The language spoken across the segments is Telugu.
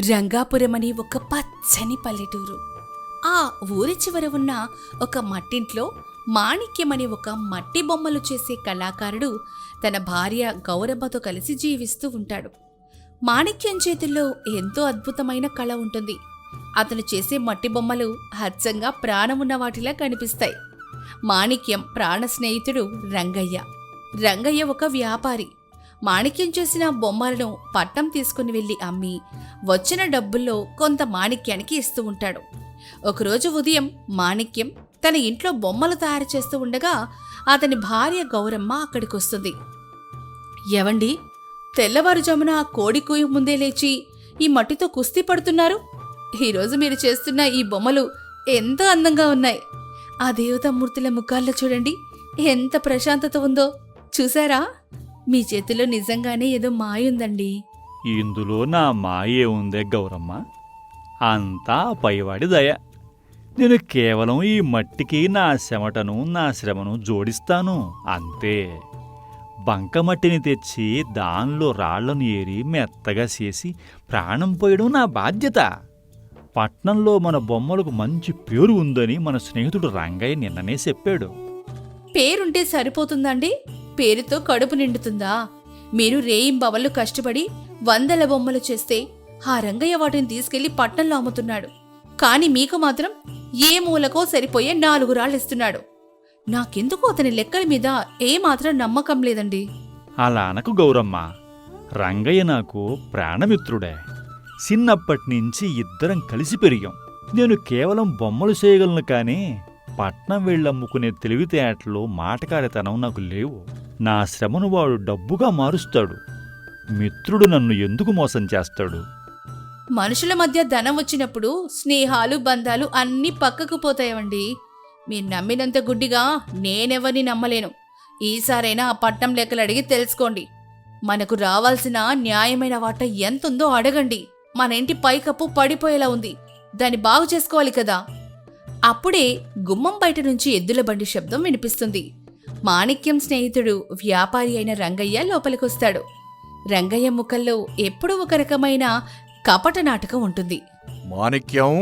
రంగాపురమని ఒక పచ్చని పల్లెటూరు. ఆ ఊరి చివర ఉన్న ఒక మట్టింట్లో మాణిక్యమని ఒక మట్టి బొమ్మలు చేసే కళాకారుడు తన భార్య గౌరమ్మతో కలిసి జీవిస్తూ ఉంటాడు. మాణిక్యం చేతుల్లో ఎంతో అద్భుతమైన కళ ఉంటుంది. అతను చేసే మట్టి బొమ్మలు అచ్చంగా ప్రాణమున్న వాటిలా కనిపిస్తాయి. మాణిక్యం ప్రాణ స్నేహితుడు రంగయ్య. రంగయ్య ఒక వ్యాపారి. మాణిక్యం చేసిన బొమ్మలను పట్నం తీసుకుని వెళ్లి అమ్మి వచ్చిన డబ్బుల్లో కొంత మాణిక్యానికి ఇస్తూ ఉంటాడు. ఒకరోజు ఉదయం మాణిక్యం తన ఇంట్లో బొమ్మలు తయారు చేస్తూ ఉండగా అతని భార్య గౌరమ్మ అక్కడికొస్తుంది. ఎవండి, తెల్లవారుజామున ఆ కోడి కూయ ముందే లేచి ఈ మట్టితో కుస్తీ పడుతున్నారు? ఈరోజు మీరు చేస్తున్న ఈ బొమ్మలు ఎంతో అందంగా ఉన్నాయి. ఆ దేవతామూర్తుల ముఖాల్లో చూడండి, ఎంత ప్రశాంతత ఉందో. చూసారా? మీ చేతిలో నిజంగానే ఏదో మాయుందండి. ఇందులో నా మాయే ఉందే గౌరమ్మ, అంతా పైవాడి దయ. నేను కేవలం ఈ మట్టికి నా చెమటను నా శ్రమను జోడిస్తాను అంతే. బంకమట్టిని తెచ్చి దానిలో రాళ్లను ఏరి మెత్తగా చేసి ప్రాణం పోయడం నా బాధ్యత. పట్నంలో మన బొమ్మలకు మంచి పేరు ఉందని మన స్నేహితుడు రంగయ్య నిన్ననే చెప్పాడు. పేరుంటే సరిపోతుందండి? పేరుతో కడుపు నిండుతుందా? మీరు రేయింబవళ్ళు కష్టపడి 100 బొమ్మలు చేస్తే ఆ రంగయ్య వాటిని తీసుకెళ్లి పట్నంలో అమ్ముతున్నాడు. కాని మీకు మాత్రం ఏ మూలకో సరిపోయే 4 రాళ్ళిస్తున్నాడు. నాకెందుకు అతని లెక్కల మీద ఏమాత్రం నమ్మకం లేదండి. అలా అనకు గౌరమ్మ, రంగయ్య నాకు ప్రాణమిత్రుడే. చిన్నప్పటినుంచి ఇద్దరం కలిసి పెరిగాం. నేను కేవలం బొమ్మలు చేయగలను కానీ పట్నం వెళ్ళమ్ముకునే తెలివితేటలు మాటకారితనం నాకు లేవు. నా శ్రమను వాడు డబ్బుగా మారుస్తాడు. మిత్రుడు నన్ను ఎందుకు మోసం చేస్తాడు? మనుషుల మధ్య ధనం వచ్చినప్పుడు స్నేహాలు బంధాలు అన్నీ పక్కకు పోతాయండి. మీరు నమ్మినంత గుడ్డిగా నేనెవరిని నమ్మలేను. ఈసారైనా ఆ పట్నం లెక్కలు అడిగి తెలుసుకోండి. మనకు రావాల్సిన న్యాయమైన వాటా ఎంతుందో అడగండి. మన ఇంటి పైకప్పు పడిపోయేలా ఉంది, దాన్ని బాగు చేసుకోవాలి కదా. అప్పుడే గుమ్మం బయట నుంచి ఎద్దుల బండి శబ్దం వినిపిస్తుంది. మాణిక్యం స్నేహితుడు వ్యాపారి అయిన రంగయ్య లోపలికొస్తాడు. రంగయ్య ముఖంలో ఎప్పుడూ ఒక రకమైన కపట నాటకం ఉంటుంది. మాణిక్యం,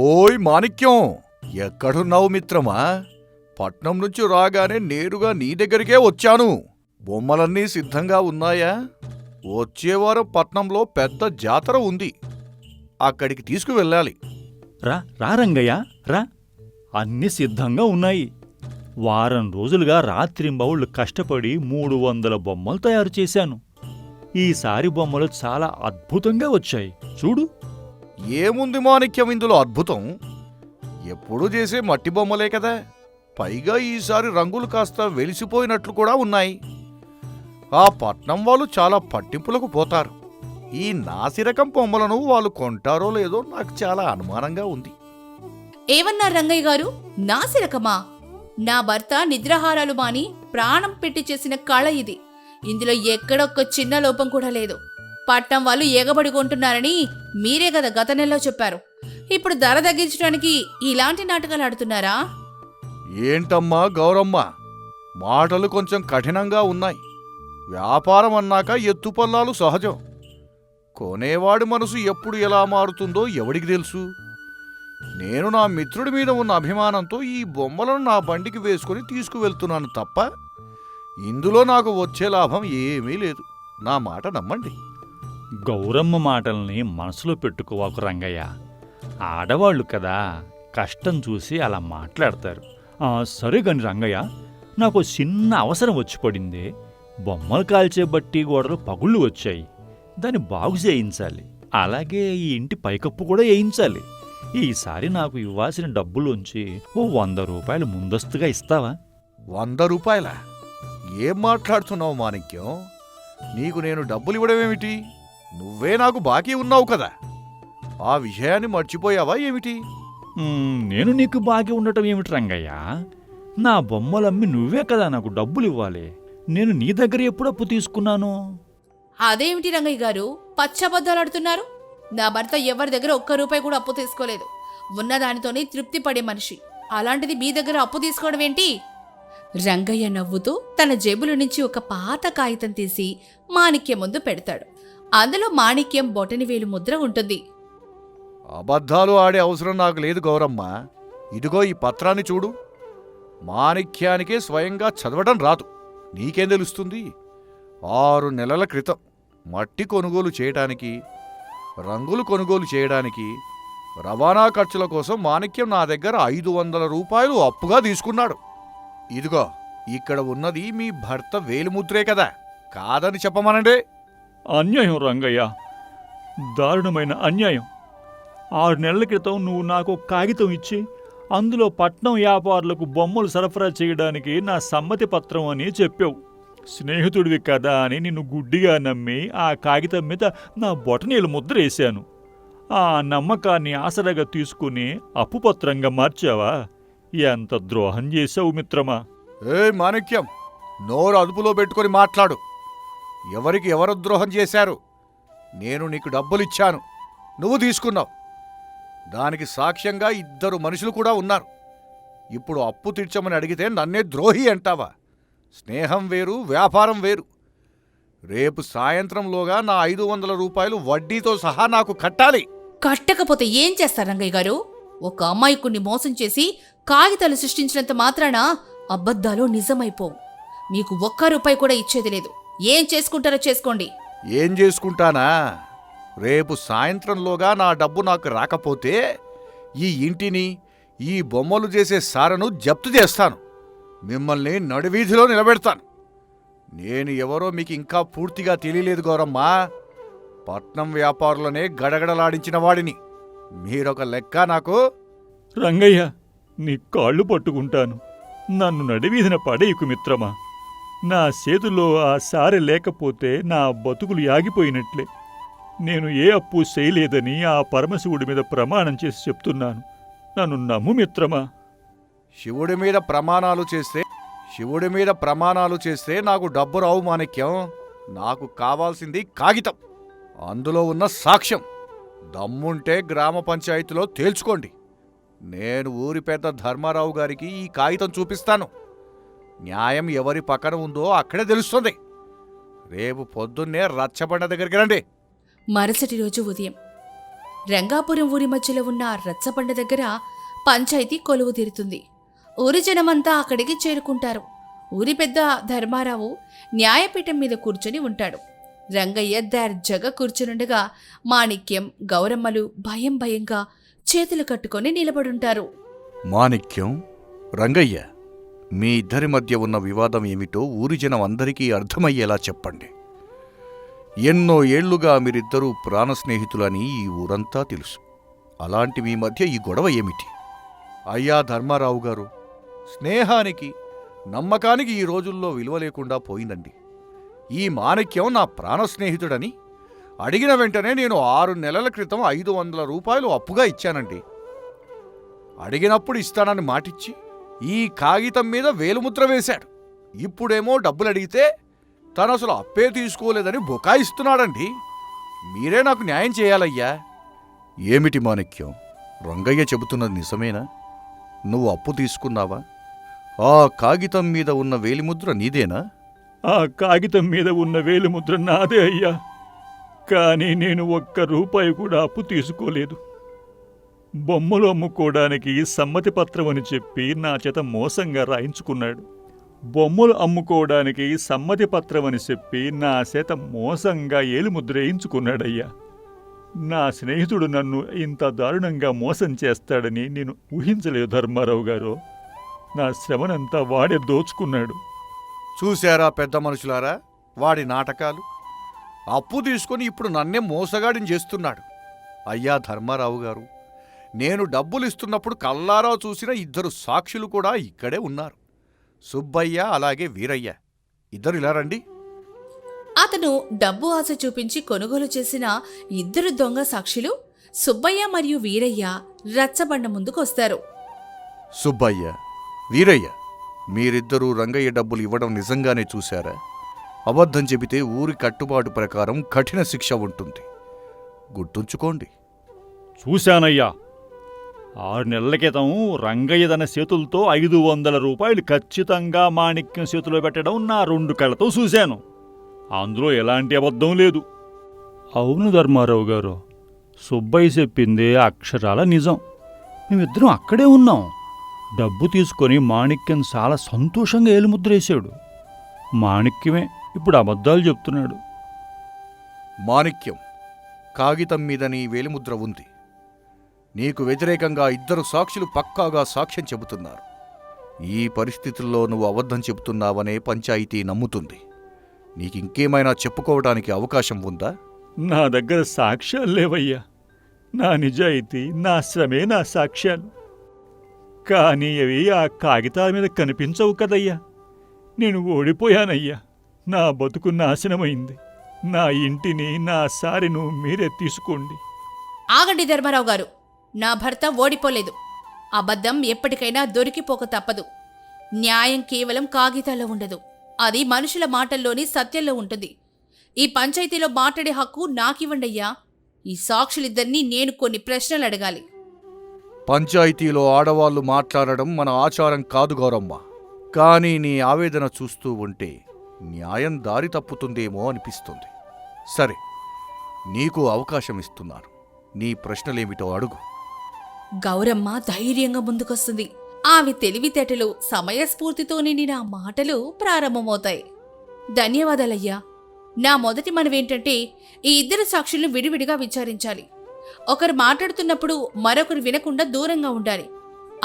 ఓయ్ మాణిక్యం, ఎక్కడున్నావు మిత్రమా? పట్నం నుంచి రాగానే నేరుగా నీ దగ్గరికే వచ్చాను. బొమ్మలన్నీ సిద్ధంగా ఉన్నాయా? వచ్చేవారం పట్నంలో పెద్ద జాతర ఉంది, అక్కడికి తీసుకువెళ్ళాలి. రా రంగయ్య, రా. అన్నీ సిద్ధంగా ఉన్నాయి. వారం రోజులుగా రాత్రింబవళ్ళు కష్టపడి 300 బొమ్మలు తయారు చేశాను. ఈసారి బొమ్మలు చాలా అద్భుతంగా వచ్చాయి. చూడు. ఏముంది మాణిక్యం ఇందులో అద్భుతం? ఎప్పుడూ చేసే మట్టి బొమ్మలే కదా. పైగా ఈసారి రంగులు కాస్త వెలిసిపోయినట్లు కూడా ఉన్నాయి. ఆ పట్నం వాళ్ళు చాలా పట్టింపులకు పోతారు. ఈ నాసిరకం బొమ్మలను వాళ్ళు కొంటారో లేదో నాకు చాలా అనుమానంగా ఉంది. ఏమన్నారు రంగయ్య గారు? నాసిరకమా? నా భర్త నిద్రాహారాలు మాని ప్రాణం పెట్టి చేసిన కళ ఇది. ఇందులో ఎక్కడొక్క చిన్న లోపం కూడా లేదు. పట్నం వాళ్ళు ఎగబడి కొంటున్నారని మీరే కదా గత నెలలో చెప్పారు. ఇప్పుడు ధర తగ్గించడానికి ఇలాంటి నాటకాలు ఆడుతున్నారా? ఏంటమ్మా గౌరమ్మ, మాటలు కొంచెం కఠినంగా ఉన్నాయి. వ్యాపారం అన్నాక ఎత్తుపల్లాలు సహజం. కొనేవాడి మనసు ఎప్పుడు ఎలా మారుతుందో ఎవడికి తెలుసు? నేను నా మిత్రుడి మీద ఉన్న అభిమానంతో ఈ బొమ్మలను నా బండికి వేసుకుని తీసుకువెళ్తున్నాను తప్ప ఇందులో నాకు వచ్చే లాభం ఏమీ లేదు. నా మాట నమ్మండి. గౌరమ్మ మాటల్ని మనసులో పెట్టుకోవాకు రంగయ్య. ఆడవాళ్లు కదా, కష్టం చూసి అలా మాట్లాడతారు. సరే కాని రంగయ్య, నాకు చిన్న అవసరం వచ్చి పడింది. బొమ్మలు కాల్చే బట్టి గోడలు పగుళ్ళు వచ్చాయి. దాన్ని బాగు చేయించాలి. అలాగే ఈ ఇంటి పైకప్పు కూడా వేయించాలి. ఈసారి నాకు ఇవ్వాల్సిన డబ్బులోంచి ఓ 100 రూపాయలు ముందస్తుగా ఇస్తావా? 100 రూపాయలా? ఏం మాట్లాడుతున్నావు మాణిక్యం? నీకు నేను డబ్బులు ఇవ్వడమేమిటి? నువ్వే నాకు బాకీ ఉన్నావు కదా. ఆ విషయాన్ని మర్చిపోయావా ఏమిటి? నేను నీకు బాకీ ఉండటం ఏమిటి రంగయ్య? నా బొమ్మలమ్మి నువ్వే కదా నాకు డబ్బులు ఇవ్వాలి. నేను నీ దగ్గర ఎప్పుడు అప్పు తీసుకున్నాను? అదేమిటి రంగయ్య గారు, పచ్చబద్దాలాడుతున్నారు? నా భర్త ఎవరి దగ్గర ఒక్క రూపాయి కూడా అప్పు తీసుకోలేదు. ఉన్నదానితోనే తృప్తి పడే మనిషి. అలాంటిది మీ దగ్గర అప్పు తీసుకోవడం ఏంటి? రంగయ్య నవ్వుతూ తన జేబులో నుంచి ఒక పాత కాగితం తీసి మాణిక్యం ముందు పెడతాడు. అందులో మాణిక్యం బొటనవేలు ముద్ర ఉంటుంది. అబద్ధాలు ఆడే అవసరం నాకు లేదు గౌరమ్మ. ఇదిగో ఈ పత్రాన్ని చూడు. మాణిక్యానికే స్వయంగా చదవడం రాదు, నీకేం తెలుస్తుంది? 6 నెలల క్రితం మట్టి కొనుగోలు చేయడానికి, రంగులు కొనుగోలు చేయడానికి, రవాణా ఖర్చుల కోసం మాణిక్యం నా దగ్గర 500 రూపాయలు అప్పుగా తీసుకున్నాడు. ఇదిగో ఇక్కడ ఉన్నది మీ భర్త వేలిముద్రే కదా, కాదని చెప్పమనండి. అన్యాయం రంగయ్య, దారుణమైన అన్యాయం. 6 నెలల క్రితం నువ్వు నాకు ఒక కాగితం ఇచ్చి అందులో పట్నం వ్యాపారులకు బొమ్మలు సరఫరా చేయడానికి నా సమ్మతి పత్రం అని చెప్పావు. స్నేహితుడివి కదా అని నిన్ను గుడ్డిగా నమ్మి ఆ కాగితం మీద నా బొటనీలు ముద్ర వేశాను. ఆ నమ్మకాన్ని ఆసరాగా తీసుకుని అప్పుపత్రంగా మార్చావా? ఎంత ద్రోహం చేశావు మిత్రమా! మాణిక్యం, నోరు అదుపులో పెట్టుకొని మాట్లాడు. ఎవరికి ఎవరు ద్రోహం చేశారు? నేను నీకు డబ్బులిచ్చాను, నువ్వు తీసుకున్నావు. దానికి సాక్ష్యంగా 2 మనుషులు కూడా ఉన్నారు. ఇప్పుడు అప్పు తీర్చమని అడిగితే నన్నే ద్రోహి అంటావా? స్నేహం వేరు, వ్యాపారం వేరు. రేపు సాయంత్రంలోగా నా 500 రూపాయలు వడ్డీతో సహా నాకు కట్టాలి. కట్టకపోతే ఏం చేస్తారు రంగయ్య గారు? ఒక అమాయకుణ్ణి మోసం చేసి కాగితాలు సృష్టించినంత మాత్రాన అబద్ధాలు నిజమైపోవు. మీకు 1 రూపాయి కూడా ఇచ్చేది లేదు. ఏం చేసుకుంటారో చేసుకోండి. ఏం చేసుకుంటానా? రేపు సాయంత్రంలోగా నా డబ్బు నాకు రాకపోతే ఈ ఇంటిని, ఈ బొమ్మలు చేసే సారను జప్తు చేస్తాను. మిమ్మల్ని నడివీధిలో నిలబెడతాను. నేను ఎవరో మీకు ఇంకా పూర్తిగా తెలియలేదు గౌరమ్మా. పట్నం వ్యాపారులనే గడగడలాడించిన వాడిని. మీరొక లెక్క నాకు. రంగయ్య, నీ కాళ్ళు పట్టుకుంటాను. నన్ను నడివీధిన పడేయకు మిత్రమా. నా చేతుల్లో ఆ సారె లేకపోతే నా బతుకులు యాగిపోయినట్లే. నేను ఏ అప్పు చేయలేదని ఆ పరమశివుడి మీద ప్రమాణం చేసి చెప్తున్నాను. నన్ను నమ్ము మిత్రమా. శివుడి మీద ప్రమాణాలు చేస్తే నాకు డబ్బు రావు మాణిక్యం. నాకు కావాల్సింది కాగితం, అందులో ఉన్న సాక్ష్యం. దమ్ముంటే గ్రామ పంచాయతీలో తేల్చుకోండి. నేను ఊరి పెద్ద ధర్మారావు గారికి ఈ కాగితం చూపిస్తాను. న్యాయం ఎవరి పక్కన ఉందో అక్కడే తెలుస్తుంది. రేపు పొద్దున్నే రచ్చబండ దగ్గరికి రండి. మరుసటి రోజు ఉదయం రంగాపురం ఊరి మధ్యలో ఉన్న రచ్చబండ దగ్గర పంచాయతీ కొలువు తీరుతుంది. ఊరి జనమంతా అక్కడికి చేరుకుంటారు. ఊరి పెద్ద ధర్మారావు న్యాయపీఠం మీద కూర్చొని ఉంటాడు. రంగయ్య దర్జాగా కూర్చునుండగా మాణిక్యం, గౌరమ్మలు భయం భయంగా చేతులు కట్టుకొని నిలబడుంటారు. మాణిక్యం, రంగయ్య, మీ ఇద్దరి మధ్య ఉన్న వివాదం ఏమిటో ఊరి జనం అందరికీ అర్థమయ్యేలా చెప్పండి. ఎన్నో ఏళ్లుగా మీరిద్దరూ ప్రాణ స్నేహితులని ఈ ఊరంతా తెలుసు. అలాంటి మీ మధ్య ఈ గొడవ ఏమిటి? అయ్యా ధర్మారావు గారు, స్నేహానికి, నమ్మకానికి ఈ రోజుల్లో విలువ లేకుండా పోయిందండి. ఈ మాణిక్యం నా ప్రాణ స్నేహితుడని అడిగిన వెంటనే నేను 6 నెలల క్రితం 500 రూపాయలు అప్పుగా ఇచ్చానండి. అడిగినప్పుడు ఇస్తానని మాటిచ్చి ఈ కాగితం మీద వేలుముద్ర వేశాడు. ఇప్పుడేమో డబ్బులు అడిగితే తను అసలు అప్పే తీసుకోలేదని బుకాయిస్తున్నాడండి. మీరే నాకు న్యాయం చేయాలయ్యా. ఏమిటి మాణిక్యం, రంగయ్య చెబుతున్నది నిజమేనా? నువ్వు అప్పు తీసుకున్నావా? ఆ కాగితం మీద ఉన్న వేలిముద్ర నీదేనా? ఆ కాగితం మీద ఉన్న వేలిముద్ర నాదే అయ్యా. కానీ నేను 1 రూపాయి కూడా అప్పు తీసుకోలేదు. బొమ్మలు అమ్ముకోవడానికి సమ్మతి పత్రం అని చెప్పి నా చేత మోసంగా రాయించుకున్నాడు. బొమ్మలు అమ్ముకోవడానికి సమ్మతి పత్రం అని చెప్పి నా చేత మోసంగా ఏలుముద్ర వేయించుకున్నాడయ్యా. నా స్నేహితుడు నన్ను ఇంత దారుణంగా మోసం చేస్తాడని నేను ఊహించలేదు ధర్మారావు గారు. నా శ్రమనంతా వాడే దోచుకున్నాడు. చూశారా పెద్ద మనుషులారా వాడి నాటకాలు? అప్పు తీసుకొని ఇప్పుడు నన్నే మోసగాడిని చేస్తున్నాడు. అయ్యా ధర్మారావు గారు, నేను డబ్బులు ఇస్తున్నప్పుడు కల్లారా చూసిన 2 సాక్షులు కూడా ఇక్కడే ఉన్నారు. సుబ్బయ్య అలాగే వీరయ్య. ఇద్దరు ఇలా రండి. అతను డబ్బు ఆశ చూపించి కొనుగోలు చేసిన 2 దొంగ సాక్షులు సుబ్బయ్య మరియు వీరయ్య రచ్చబండ ముందుకొస్తారు. సుబ్బయ్య, వీరయ్య, మీరిద్దరూ రంగయ్య డబ్బులు ఇవ్వడం నిజంగానే చూశారా? అబద్ధం చెబితే ఊరి కట్టుబాటు ప్రకారం కఠిన శిక్ష ఉంటుంది, గుర్తుంచుకోండి. చూశానయ్యా. 6 నెలల క్రితం రంగయ్య తన చేతులతో 500 రూపాయలు ఖచ్చితంగా మాణిక్యం చేతిలో పెట్టడం నా 2 కళ్ళతో చూశాను. అందులో ఎలాంటి అబద్ధం లేదు. అవును ధర్మారావు గారు, సుబ్బయ్య చెప్పిందే అక్షరాల నిజం. మేమిద్దరం అక్కడే ఉన్నాం. డబ్బు తీసుకొని మాణిక్యం చాలా సంతోషంగా ఏలుముద్రేశాడు. మాణిక్యమే ఇప్పుడు అబద్ధాలు చెప్తున్నాడు. మాణిక్యం, కాగితం మీద నీ వేలిముద్ర ఉంది. నీకు వ్యతిరేకంగా 2 సాక్షులు పక్కాగా సాక్ష్యం చెబుతున్నారు. ఈ పరిస్థితుల్లో నువ్వు అబద్ధం చెబుతున్నావనే పంచాయతీ నమ్ముతుంది. నీకింకేమైనా చెప్పుకోవడానికి అవకాశం ఉందా? నా దగ్గర సాక్ష్యాలు లేవయ్యా. నా నిజాయితీ, నా శ్రమే నా సాక్ష్యాలు. కానీ అవి ఆ కాగితాల మీద కనిపించవు కదయ్యా. నేను ఓడిపోయానయ్యా. నా బతుకు నాశనమైంది. నా ఇంటిని, నా సారెను మీరే తీసుకోండి. ఆగండి ధర్మారావు గారు, నా భర్త ఓడిపోలేదు. అబద్ధం ఎప్పటికైనా దొరికిపోక తప్పదు. న్యాయం కేవలం కాగితాల్లో ఉండదు, అది మనుషుల మాటల్లోని సత్యంలో ఉంటుంది. ఈ పంచాయతీలో మాట్లాడే హక్కు నాకివ్వండయ్యా. ఈ సాక్షులిద్దరినీ నేను కొన్ని ప్రశ్నలు అడగాలి. పంచాయతీలో ఆడవాళ్లు మాట్లాడడం మన ఆచారం కాదు గౌరమ్మ. కానీ నీ ఆవేదన చూస్తూ ఉంటే న్యాయం దారి తప్పుతుందేమో అనిపిస్తుంది. సరే, నీకు అవకాశం ఇస్తున్నాను. నీ ప్రశ్నలేమిటో అడుగు. గౌరమ్మ ధైర్యంగా ముందుకొస్తుంది. ఆమె తెలివితేటలు, సమయస్ఫూర్తితో నిండిన మాటలు ప్రారంభమవుతాయి. ధన్యవాదాలయ్యా. నా మొదటి మనవేంటంటే, ఈ 2 సాక్షులను విడివిడిగా విచారించాలి. ఒకరు మాట్లాడుతున్నప్పుడు మరొకరు వినకుండా దూరంగా ఉండాలి.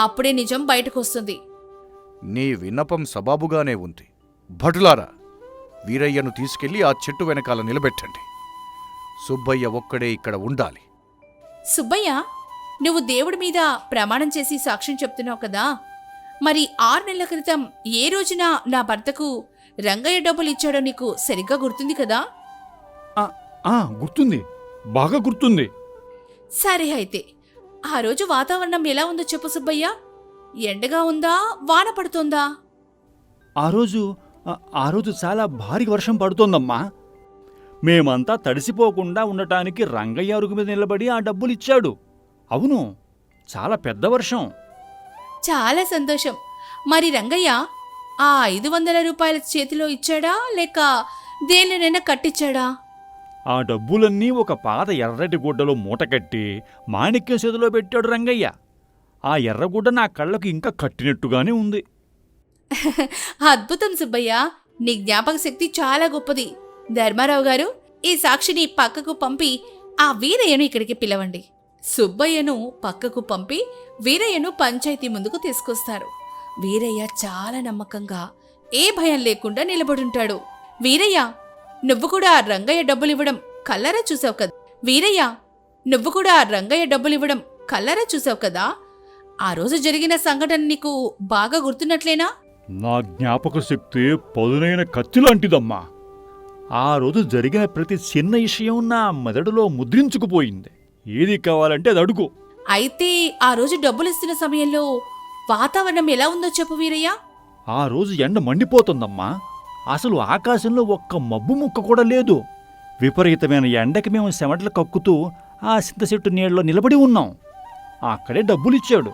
అప్పుడే నిజం బయటకొస్తుంది. నీ విన్నపం సబాబుగానే ఉంది. భటులారా, వీరయ్యను తీసుకెళ్లి ఆ చెట్టు వెనకాల నిలబెట్టండి. సుబ్బయ్య ఒక్కడే ఇక్కడ ఉండాలి. సుబ్బయ్య, నువ్వు దేవుడి మీద ప్రమాణం చేసి సాక్ష్యం చెప్తున్నావు కదా, మరి 6 నెలల క్రితం ఏ రోజున నా భర్తకు రంగయ్య డబ్బులు ఇచ్చాడో నీకు సరిగ్గా గుర్తుంది కదా? గుర్తుంది, బాగా గుర్తుంది. సరే అయితే, ఆ రోజు వాతావరణం ఎలా ఉందో చెప్పు సుబ్బయ్య. ఎండగా ఉందా, వాన పడుతోందా? ఆ రోజు చాలా భారీ వర్షం పడుతోందమ్మా. మేమంతా తడిసిపోకుండా ఉండటానికి రంగయ్య అరుగు మీద నిలబడి ఆ డబ్బులిచ్చాడు. అవును, చాలా పెద్ద వర్షం. చాలా సంతోషం. మరి రంగయ్య ఆ 500 రూపాయల చేతిలో ఇచ్చాడా, లేక దేనినైనా కట్టించాడా? ఆ డబ్బులన్నీ ఒక పాత ఎర్రటి గుడ్డలో మూటకట్టి మాణిక్యం చేతిలో పెట్టాడు రంగయ్య. ఆ ఎర్రగుడ్డ నా కళ్ళకు ఇంకా కట్టినట్టుగానే ఉంది. అద్భుతం సుబ్బయ్య, నీ జ్ఞాపక శక్తి చాలా గొప్పది. ధర్మారావు గారు, ఈ సాక్షిని పక్కకు పంపి ఆ వీరయ్యను ఇక్కడికి పిలవండి. సుబ్బయ్యను పక్కకు పంపి వీరయ్యను పంచాయతీ ముందుకు తీసుకొస్తారు. వీరయ్య చాలా నమ్మకంగా, ఏ భయం లేకుండా నిలబడుంటాడు. వీరయ్య, నువ్వు కూడా ఆ రంగయ్య డబ్బులివ్వడం కళ్ళారా చూసావు కదా? వీరయ్య, నువ్వు కూడా ఆ రంగయ్య డబ్బులివ్వడం కళ్ళారా చూసావు కదా? ఆ రోజు జరిగిన సంఘటన నీకు బాగా గుర్తున్నట్లేనా? నా జ్ఞాపక శక్తి పదునైన కత్తిలాంటిదమ్మా. ఆ రోజు జరిగిన ప్రతి చిన్న విషయం నా మెదడులో ముద్రించుకుపోయింది. ఏది కావాలంటే అది అడుగు. అయితే ఆ రోజు డబ్బులిస్తున్న సమయంలో వాతావరణం ఎలా ఉందో చెప్పు వీరయ్య. ఆ రోజు ఎండ మండిపోతుందమ్మా. అసలు ఆకాశంలో ఒక్క మబ్బు ముక్క కూడా లేదు. విపరీతమైన ఎండకి మేము చెమటలు కక్కుతూ ఆ చింత చెట్టు నీళ్ళలో నిలబడి ఉన్నాం. అక్కడే డబ్బులిచ్చాడు.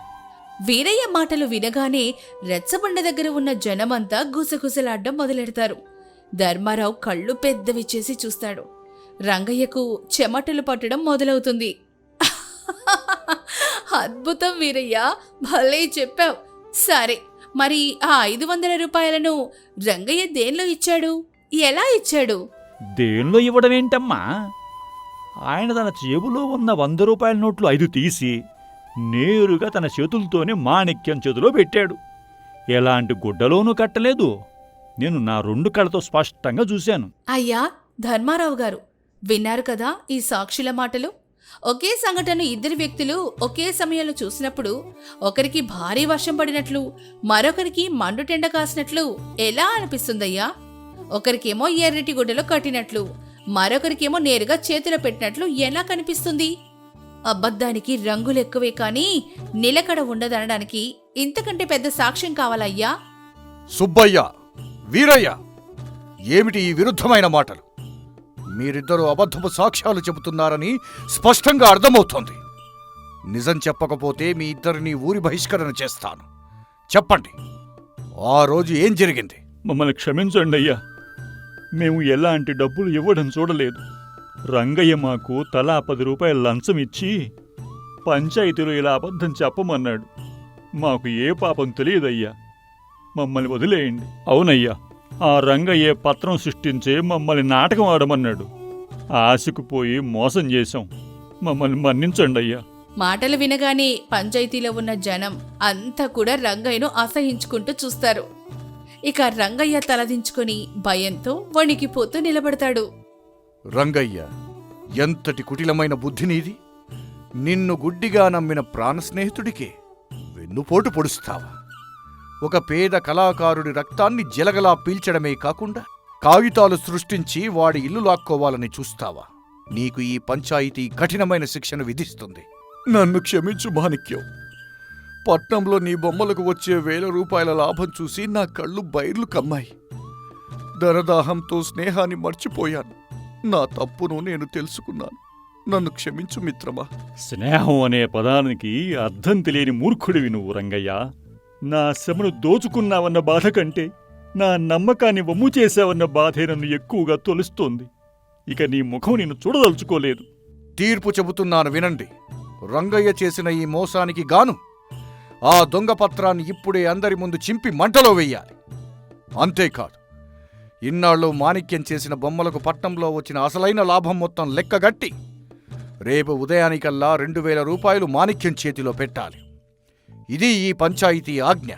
వీరయ్య మాటలు వినగానే రెచ్చబండ దగ్గర ఉన్న జనమంతా గుసగుసలాడ్డం మొదలెడతారు. ధర్మారావు కళ్ళు పెద్దవి చేసి చూస్తాడు. రంగయ్యకు చెమటలు పట్టడం మొదలవుతుంది. అద్భుతం వీరయ్య, భలే చెప్పావు. సరే, మరి ఆ 500 రూపాయలను రంగయ్య దేనిలో ఇచ్చాడు, ఎలా ఇచ్చాడు? దేనిలో ఇవ్వడమేంటమ్మా? ఆయన తన జేబులో ఉన్న 100 రూపాయల నోట్లు 5 తీసి నేరుగా తన చేతులతోనే మాణిక్యం చేతిలో పెట్టాడు. ఎలాంటి గుడ్డలోనూ కట్టలేదు. నేను నా 2 కళ్ళతో స్పష్టంగా చూశాను. అయ్యా ధర్మారావు గారు, విన్నారు కదా ఈ సాక్షుల మాటలు? ఒకే సంఘటన 2 వ్యక్తులు ఒకే సమయంలో చూసినప్పుడు ఒకరికి భారీ వర్షం పడినట్లు, మరొకరికి మండుటెండ కాసినట్లు ఎలా అనిపిస్తుందయ్యా? ఒకరికేమో ఎర్రటి గుడ్డలో కట్టినట్లు, మరొకరికేమో నేరుగా చేతిలో పెట్టినట్లు ఎలా కనిపిస్తుంది? అబద్ధానికి రంగులెక్కువే కాని నిలకడ ఉండదనడానికి ఇంతకంటే పెద్ద సాక్ష్యం కావాలయ్యా. సుబ్బయ్య, వీరయ్య, ఏమిటి ఈ విరుద్ధమైన మాటలు? మీరిద్దరూ అబద్ధపు సాక్ష్యాలు చెబుతున్నారని స్పష్టంగా అర్థమవుతోంది. నిజం చెప్పకపోతే మీ ఇద్దరిని ఊరి బహిష్కరణ చేస్తాను. చెప్పండి, ఆ రోజు ఏం జరిగింది? మమ్మల్ని క్షమించండి అయ్యా. మేము ఎలాంటి డబ్బులు ఇవ్వడం చూడలేదు. రంగయ్య మాకు తలా 10 రూపాయల లంచం ఇచ్చి పంచాయతీలో ఇలా అబద్ధం చెప్పమన్నాడు. మాకు ఏ పాపం తెలియదయ్యా. మమ్మల్ని వదిలేయండి. అవునయ్యా, ఆ రంగయ్య పత్రం సృష్టించే మమ్మల్ని నాటకం ఆడమన్నాడు. ఆశకు పోయి మోసం చేశాం. మమ్మల్ని మన్నించండి అయ్యా. మాటలు వినగానే పంచాయతీలో ఉన్న జనం అంతా కూడా రంగయ్యను అసహించుకుంటూ చూస్తారు. ఇక రంగయ్య తలదించుకొని భయంతో వణికిపోతూ నిలబడతాడు. రంగయ్య, ఎంతటి కుటిలమైన బుద్ధి నీది! నిన్ను గుడ్డిగా నమ్మిన ప్రాణస్నేహితుడికే వెన్నుపోటు పొడుస్తావా? ఒక పేద కళాకారుడి రక్తాన్ని జలగలా పీల్చడమే కాకుండా కాగితాలు సృష్టించి వాడి ఇల్లు లాక్కోవాలని చూస్తావా? నీకు ఈ పంచాయతీ కఠినమైన శిక్షను విధిస్తుంది. నన్ను క్షమించు మాణిక్యం. పట్నంలో నీ బొమ్మలకు వచ్చే 1000 రూపాయల లాభం చూసి నా కళ్ళు బైర్లు కమ్మాయి. ధనదాహంతో స్నేహాన్ని మర్చిపోయాను. నా తప్పును నేను తెలుసుకున్నాను. నన్ను క్షమించు మిత్రమా. స్నేహం అనే పదానికి అర్థం తెలియని మూర్ఖుడివి నువ్వు రంగయ్య. నా శ్రమను దోచుకున్నావన్న బాధ కంటే నా నమ్మకాన్ని వమ్ము చేశావన్న బాధే నన్ను ఎక్కువగా తొలుస్తోంది. ఇక నీ ముఖం నేను చూడదలుచుకోలేదు. తీర్పు చెబుతున్నాను వినండి. రంగయ్య చేసిన ఈ మోసానికి గాను ఆ దొంగ పత్రాన్ని ఇప్పుడే అందరి ముందు చింపి మంటలో వెయ్యాలి. అంతేకాదు, ఇన్నాళ్ళు మాణిక్యం చేసిన బొమ్మలకు పట్నంలో వచ్చిన అసలైన లాభం మొత్తం లెక్కగట్టి రేపు ఉదయానికల్లా 2000 రూపాయలు మాణిక్యం చేతిలో పెట్టాలి. ఇది ఈ పంచాయతీ ఆజ్ఞ.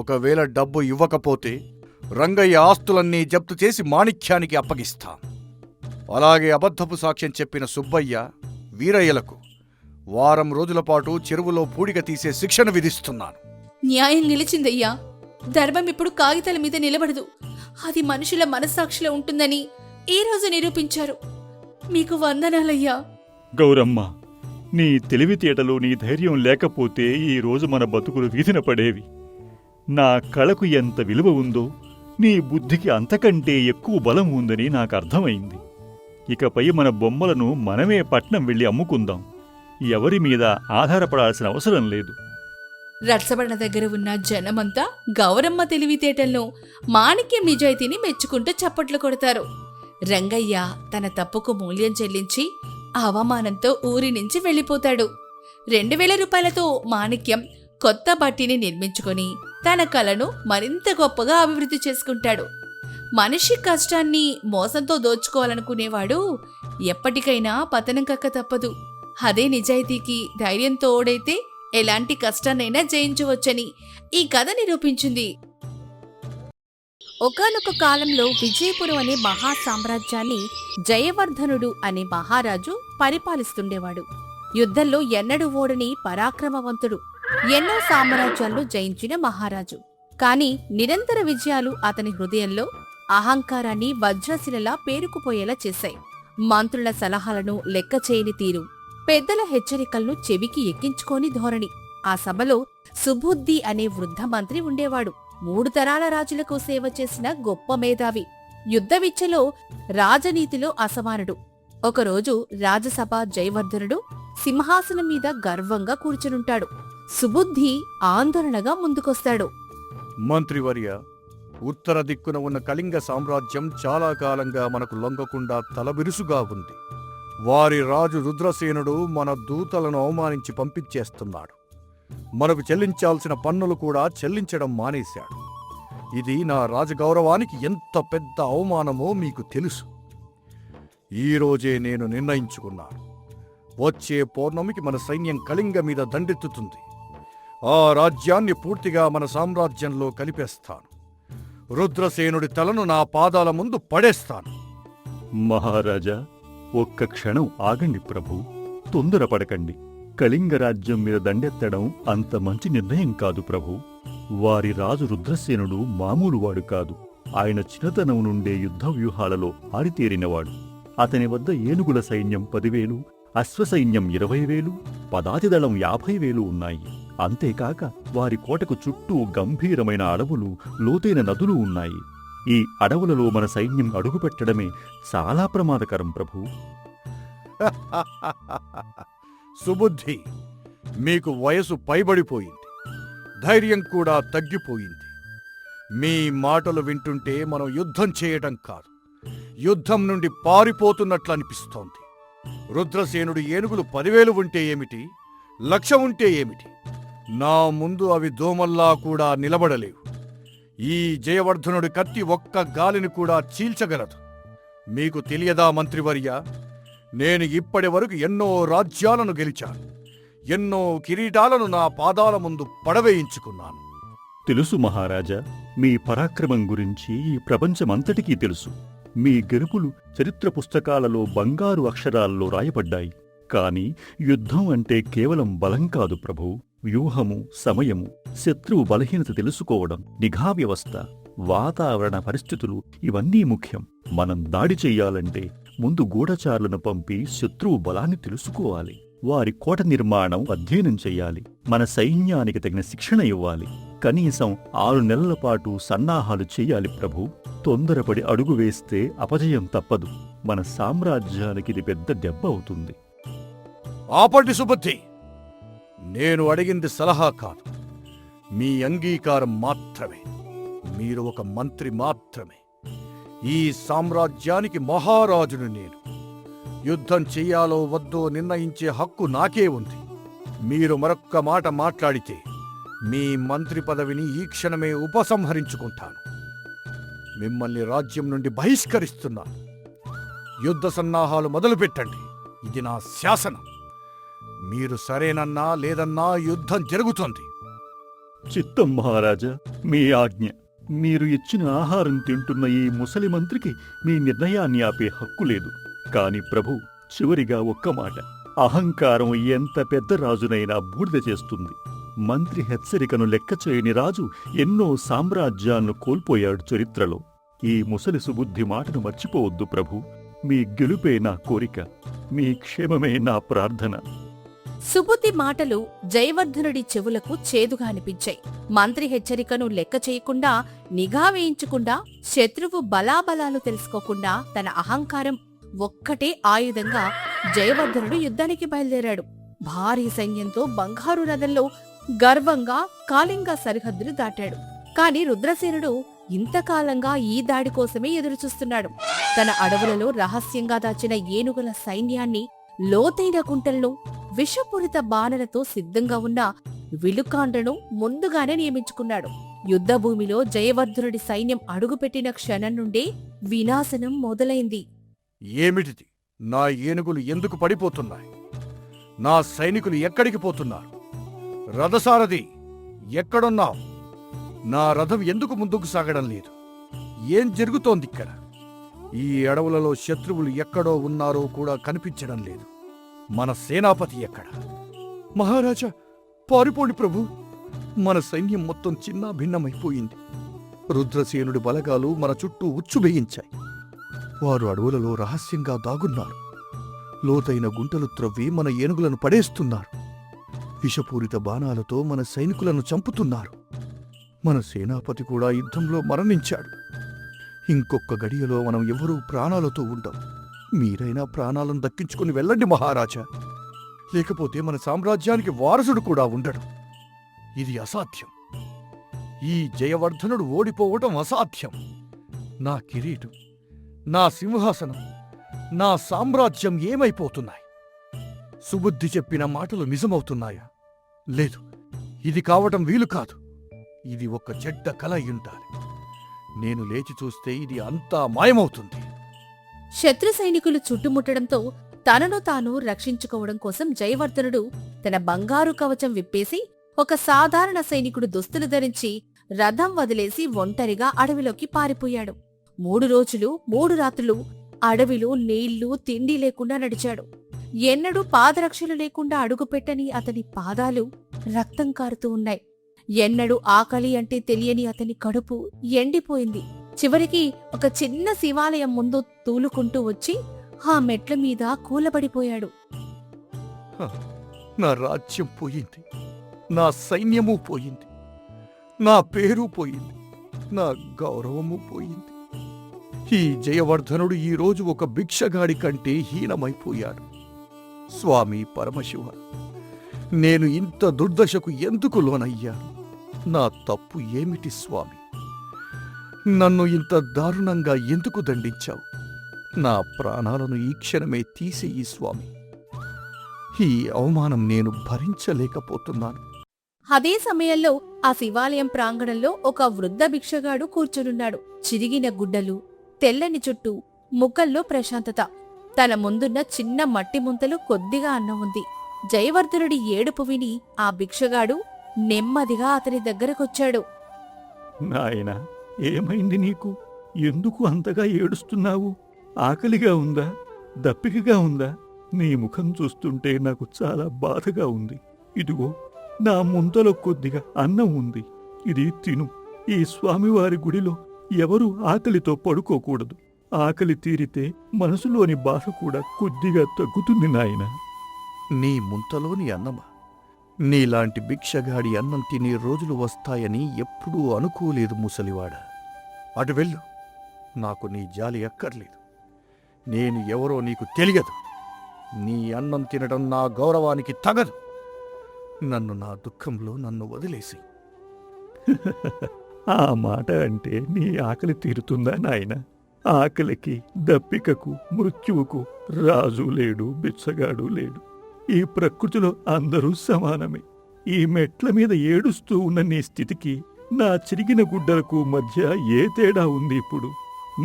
ఒకవేళ డబ్బు ఇవ్వకపోతే రంగయ్య ఆస్తులన్నీ జప్తు చేసి మాణిక్యానికి అప్పగిస్తాం. అలాగే అబద్ధపు సాక్ష్యం చెప్పిన సుబ్బయ్య, వీరయ్యలకు వారం రోజుల పాటు చెరువులో పూడిక తీసే శిక్షను విధిస్తున్నాను. న్యాయం నిలిచిందయ్యా. ధర్మం ఇప్పుడు కాగితాల మీద నిలబడదు, అది మనుషుల మనస్సాక్షిలో ఉంటుందని ఈ రోజు నిరూపించారు. మీకు వందనాలయ్యా. గౌరమ్మ, నీ తెలివితేటలు, నీ ధైర్యం లేకపోతే ఈ రోజు మన బతుకులు వీధిన పడేవి. నా కళకు ఎంత విలువ ఉందో నీ బుద్ధికి అంతకంటే ఎక్కువ బలం ఉందని నాకు అర్థమైంది. ఇకపై మన బొమ్మలను మనమే పట్నం వెళ్ళి అమ్ముకుందాం. ఎవరి మీద ఆధారపడాల్సిన అవసరం లేదు. రచ్చబండ దగ్గర ఉన్న జనమంతా గౌరమ్మ తెలివితేటలను, మాణిక్యం నిజాయితీని మెచ్చుకుంటూ చప్పట్లు కొడతారు. రంగయ్య తన తప్పుకు మూల్యం చెల్లించి అవమానంతో ఊరి నుంచి వెళ్ళిపోతాడు. 2000 రూపాయలతో మాణిక్యం కొత్త బట్టిని నిర్మించుకొని తన కళను మరింత గొప్పగా అభివృద్ధి చేసుకుంటాడు. మనిషి కష్టాన్ని మోసంతో దోచుకోవాలనుకునేవాడు ఎప్పటికైనా పతనం కక్క తప్పదు. అదే నిజాయితీకి ధైర్యం తోడైతే ఎలాంటి కష్టాన్నైనా జయించవచ్చని ఈ కథ నిరూపించింది. ఒకానొక కాలంలో విజయపురం అనే మహా సామ్రాజ్యాన్ని జయవర్ధనుడు అనే మహారాజు పరిపాలిస్తుండేవాడు. యుద్ధంలో ఎన్నడూ ఓడని పరాక్రమవంతుడు, ఎన్నో సామ్రాజ్యాలను జయించిన మహారాజు. కాని నిరంతర విజయాలు అతని హృదయంలో అహంకారాన్ని వజ్రశిలలా పేరుకుపోయేలా చేశాయి. మంత్రుల సలహాలను లెక్క చేయని తీరు, పెద్దల హెచ్చరికలను చెవికి ఎక్కించుకోని ధోరణి. ఆ సభలో సుబుద్ధి అనే వృద్ధ మంత్రి ఉండేవాడు. 3 తరాల రాజులకు సేవ చేసిన గొప్ప మేధావి. యుద్ధవిచ్చలో రాజనీతిలో అసమానుడు. ఒకరోజు రాజసభ జయవర్ధనుడు సింహాసనం మీద గర్వంగా కూర్చునుంటాడు. సుబుద్ధి ఆందోళనగా ముందుకొస్తాడు. మంత్రివర్య, ఉత్తర దిక్కున ఉన్న కళింగ సామ్రాజ్యం చాలా కాలంగా మనకు లొంగకుండా తలబిరుసుగా ఉంది. వారి రాజు రుద్రసేనుడు మన దూతలను అవమానించి పంపించేస్తున్నాడు. మనకు చెల్లించాల్సిన పన్నులు కూడా చెల్లించడం మానేశాడు. ఇది నా రాజగౌరవానికి ఎంత పెద్ద అవమానమో మీకు తెలుసు. ఈరోజే నేను నిర్ణయించుకున్నాను. వచ్చే పౌర్ణమికి మన సైన్యం కళింగ మీద దండెత్తుతుంది. ఆ రాజ్యాన్ని పూర్తిగా మన సామ్రాజ్యంలో కలిపేస్తాను. రుద్రసేనుడి తలను నా పాదాల ముందు పడేస్తాను. మహారాజా, ఒక్క క్షణం ఆగండి ప్రభు. తొందరపడకండి. కళింగ రాజ్యం మీద దండెత్తడం అంత మంచి నిర్ణయం కాదు ప్రభు. వారి రాజు రుద్రసేనుడు మామూలువాడు కాదు. ఆయన చిన్నతనం నుండే యుద్ధ వ్యూహాలలో ఆరితేరినవాడు. అతని వద్ద ఏనుగుల సైన్యం 10,000, అశ్వసైన్యం 20,000, పదాతిదళం 50,000 ఉన్నాయి. అంతేకాక వారి కోటకు చుట్టూ గంభీరమైన అడవులు, లోతైన నదులు ఉన్నాయి. ఈ అడవులలో మన సైన్యం అడుగుపెట్టడమే చాలా ప్రమాదకరం ప్రభు. సుబుద్ధి, మీకు వయసు పైబడిపోయింది, ధైర్యం కూడా తగ్గిపోయింది. మీ మాటలు వింటుంటే మనం యుద్ధం చేయటం కాదు, యుద్ధం నుండి పారిపోతున్నట్లు అనిపిస్తోంది. రుద్రసేనుడు ఏనుగులు 10,000 ఉంటే ఏమిటి, 1,00,000 ఉంటే ఏమిటి? నా ముందు అవి దోమల్లా కూడా నిలబడలేవు. ఈ జయవర్ధనుడి కత్తి ఒక్క గాలిని కూడా చీల్చగలదు. మీకు తెలియదా మంత్రివర్య, నేను ఇప్పటి వరకు ఎన్నో రాజ్యాలను గెలిచాను, ఎన్నో కిరీటాలను నా పాదాల ముందు పడవేయించుకున్నాను. తెలుసు మహారాజా, మీ పరాక్రమం గురించి ఈ ప్రపంచమంతటికీ తెలుసు. మీ గెలుపులు చరిత్ర పుస్తకాలలో బంగారు అక్షరాల్లో రాయబడ్డాయి. కాని యుద్ధం అంటే కేవలం బలం కాదు ప్రభూ. వ్యూహము, సమయము, శత్రువు బలహీనత తెలుసుకోవడం, నిఘా వ్యవస్థ, వాతావరణ పరిస్థితులు ఇవన్నీ ముఖ్యం. మనం దాడి చెయ్యాలంటే ముందు గూఢచారులను పంపి శత్రువు బలాన్ని తెలుసుకోవాలి. వారి కోట నిర్మాణం అధ్యయనం చెయ్యాలి. మన సైన్యానికి తగిన శిక్షణ ఇవ్వాలి. కనీసం 6 నెలల పాటు సన్నాహాలు చెయ్యాలి ప్రభూ. తొందరపడి అడుగు వేస్తే అపజయం తప్పదు. మన సామ్రాజ్యానికిది పెద్ద దెబ్బ అవుతుంది. ఆపండి సుబుద్ధి, నేను అడిగింది సలహా కాదు, మీ అంగీకారం మాత్రమే. మీరు ఒక మంత్రి మాత్రమే. ఈ సామ్రాజ్యానికి మహారాజును నేను. యుద్ధం చెయ్యాలో వద్దో నిర్ణయించే హక్కు నాకే ఉంది. మీరు మరొక్క మాట మాట్లాడితే మీ మంత్రి పదవిని ఈ క్షణమే ఉపసంహరించుకుంటాను. మిమ్మల్ని రాజ్యం నుండి బహిష్కరిస్తున్నాను. యుద్ధ సన్నాహాలు మొదలుపెట్టండి. ఇది నా శాసనం. మీరు సరేనన్నా లేదన్నా యుద్ధం జరుగుతుంది. చిత్తం మహారాజా, మీ ఆజ్ఞ. మీరు ఇచ్చిన ఆహారం తింటున్న ఈ ముసలి మంత్రికి మీ నిర్ణయాన్ని ఆపే హక్కు లేదు. కాని ప్రభు, చివరిగా ఒక్క మాట. అహంకారం ఎంత పెద్ద రాజునైనా బూడిద చేస్తుంది. మంత్రి హెచ్చరికను లెక్కచేయని రాజు ఎన్నో సామ్రాజ్యాలను కోల్పోయాడు చరిత్రలో. ఈ ముసలి సుబుద్ధి మాటను మర్చిపోవద్దు ప్రభు. మీ గెలుపే నా కోరిక, మీ క్షేమమే నా ప్రార్థన. సుబుద్ధి మాటలు జయవర్ధనుడి చెవులకు చేదుగా అనిపించాయి. మంత్రి హెచ్చరికను లెక్క చేయకుండా, నిఘా వేయించకుండా, శత్రువు బలాబలాలు తెలుసుకోకుండా తన అహంకారం ఒక్కటే ఆయుధంగా జయవర్ధనుడు యుద్ధానికి బయలుదేరాడు. భారీ సైన్యంతో బంగారు రథంలో గర్వంగా కాళింగ సరిహద్దులు దాటాడు. కాని రుద్రసేనుడు ఇంతకాలంగా ఈ దాడి కోసమే ఎదురుచూస్తున్నాడు. తన అడవులలో రహస్యంగా దాచిన ఏనుగుల సైన్యాన్ని, లోతైన కుంటలను, విషపూరిత బాణలతో సిద్ధంగా ఉన్న విలుకాండ్రను ముందుగానే నియమించుకున్నాడు. యుద్ధభూమిలో జయవర్ధనుడి సైన్యం అడుగుపెట్టిన క్షణం నుండే వినాశనం మొదలైంది. ఏమిటిది? నా ఏనుగులు ఎందుకు పడిపోతున్నాయి? నా సైనికులు ఎక్కడికి పోతున్నారు? రథసారథి, ఎక్కడున్నావు? నా రథం ఎందుకు ముందుకు సాగడం లేదు? ఏం జరుగుతోందిక్కడ? ఈ అడవులలో శత్రువులు ఎక్కడో ఉన్నారో కూడా కనిపించడం లేదు. మన సేనాపతి ఎక్కడ? మహారాజా, పారిపోండి ప్రభు. మన సైన్యం మొత్తం చిన్నా భిన్నమైపోయింది. రుద్రసేనుడి బలగాలు మన చుట్టూ ఉచ్చుబేయించాయి. వారు అడవులలో రహస్యంగా దాగున్నారు. లోతైన గుంటలు త్రవ్వి మన ఏనుగులను పడేస్తున్నారు. విషపూరిత బాణాలతో మన సైనికులను చంపుతున్నారు. మన సేనాపతి కూడా యుద్ధంలో మరణించాడు. ఇంకొక్క గడియలో మనం ఎవరూ ప్రాణాలతో ఉండం. మీరైనా ప్రాణాలను దక్కించుకుని వెళ్ళండి మహారాజా. లేకపోతే మన సామ్రాజ్యానికి వారసుడు కూడా ఉండడు. ఇది అసాధ్యం. ఈ జయవర్ధనుడు ఓడిపోవటం అసాధ్యం. నా కిరీటం, నా సింహాసనం, నా సామ్రాజ్యం ఏమైపోతున్నాయి? సుబుద్ధి చెప్పిన మాటలు నిజమవుతున్నాయా? లేదు, ఇది కావటం వీలు కాదు. ఇది ఒక చెడ్డ కల అయ్యుండాలి. నేను లేచి చూస్తే ఇది అంతా మాయమవుతుంది. శత్రు సైనికులు చుట్టుముట్టడంతో తనను తాను రక్షించుకోవడం కోసం జయవర్ధనుడు తన బంగారు కవచం విప్పేసి ఒక సాధారణ సైనికుడు దుస్తులు ధరించి రథం వదిలేసి ఒంటరిగా అడవిలోకి పారిపోయాడు. 3 రోజులు 3 రాత్రులు అడవిలో నీళ్లు తిండి లేకుండా నడిచాడు. ఎన్నడూ పాదరక్షలు లేకుండా అడుగుపెట్టని అతని పాదాలు రక్తం కారుతూ ఉన్నాయి. ఎన్నడూ ఆకలి అంటే తెలియని అతని కడుపు ఎండిపోయింది. చివరికి ఒక చిన్న శివాలయం ముందు తూలుకుంటూ వచ్చి ఆ మెట్ల మీద కూలబడిపోయాడు. నా రాజ్యం పోయింది, నా సైన్యము పోయింది, నా పేరు పోయింది, నా గౌరవము పోయింది. ఈ జయవర్ధనుడు ఈరోజు ఒక భిక్షగాడి కంటే హీనమైపోయాడు. స్వామి పరమశివ, నేను ఇంత దుర్దశకు ఎందుకు లోనయ్యాను? నా తప్పు ఏమిటి స్వామి? నన్ను ఇంత దారుణంగా ఎందుకు దండించావు? నా ప్రాణాలను ఈ క్షణమే తీసేయి స్వామి. ఈ అవమానం నేను భరించలేకపోతున్నాను. అదే సమయంలో ఆ శివాలయం ప్రాంగణంలో ఒక వృద్ధ భిక్షగాడు కూర్చునున్నాడు. చిరిగిన గుడ్డలు, తెల్లని చుట్టూ, ముఖంలో ప్రశాంతత. తన ముందున్న చిన్న మట్టి ముంతలో కొద్దిగా అన్నం ఉంది. జయవర్ధనుడి ఏడుపు విని ఆ భిక్షగాడు నెమ్మదిగా అతని దగ్గరకొచ్చాడు. నాయనా, ఏమైంది నీకు? ఎందుకు అంతగా ఏడుస్తున్నావు? ఆకలిగా ఉందా? దప్పికగా ఉందా? నీ ముఖం చూస్తుంటే నాకు చాలా బాధగా ఉంది. ఇదిగో, నా ముంతలో కొద్దిగా అన్నం ఉంది. ఇది తిను. ఈ స్వామివారి గుడిలో ఎవరూ ఆకలితో పడుకోకూడదు. ఆకలి తీరితే మనసులోని బాధ కూడా కొద్దిగా తగ్గుతుంది నాయనా. నీ ముంతలోని అన్నమా? నీలాంటి భిక్షగాడి అన్నం తినే రోజులు వస్తాయని ఎప్పుడూ అనుకోలేదు ముసలివాడ. అటు వెళ్ళు. నాకు నీ జాలి అక్కర్లేదు. నేను ఎవరో నీకు తెలియదు. నీ అన్నం తినడం నా గౌరవానికి తగదు. నన్ను నా దుఃఖంలో నన్ను వదిలేసి. ఆ మాట అంటే నీ ఆకలి తీరుతుందా నాయనా? ఆకలికి, దప్పికకు, మృత్యువుకు రాజు లేడు, బిచ్చగాడు లేడు. ఈ ప్రకృతిలో అందరూ సమానమే. ఈ మెట్ల మీద ఏడుస్తూ ఉన్న నీ స్థితికి నా చిరిగిన గుడ్డలకు మధ్య ఏ తేడా ఉంది ఇప్పుడు?